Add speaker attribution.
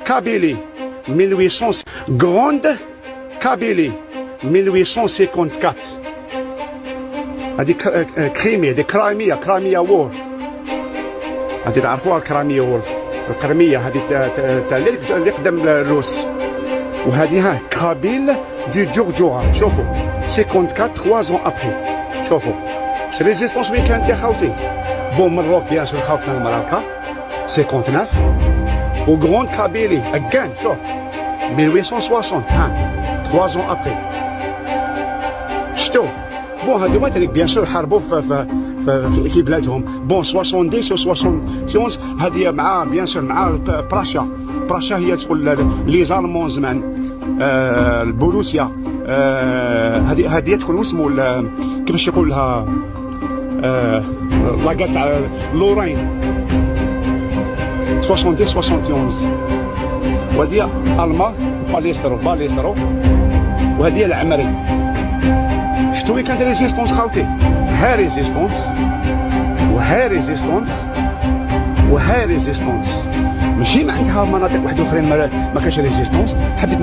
Speaker 1: Kabylie 1800 Grande Kabylie 1854 هذه كريميا دي كرايميا وور هذه تعرفوها الكرايميا وور الكرمية هذه تاع اللي قدام الروس وهذه ها كابيل دو جورجورا شوفوا 54 3 ans ابري شوفوا شي ريزيستونس وين كانت يا خاوتي بون مروك بيان سور خاوتنا المراكا 59 وغروند كابيلي اكان شوف 1860 ها 3 ans ابري شتو بون هادوما تانيك بيان سور حاربوا في بلادهم بون 70 و 71 هذه مع بيان سور مع براشا هي تقول لي زالمون زمان البروسيا هذه تكون اسمه كيفاش يقولها لاكار تاع لورين 70 71 وهذه الما باليسترو وهذه العمري شتو وين كانت ريزيستونس خاوتي ها ريزيستونس ماشي معناتها مناطق واحد اخرين ما كانش ريزيستونس حبيت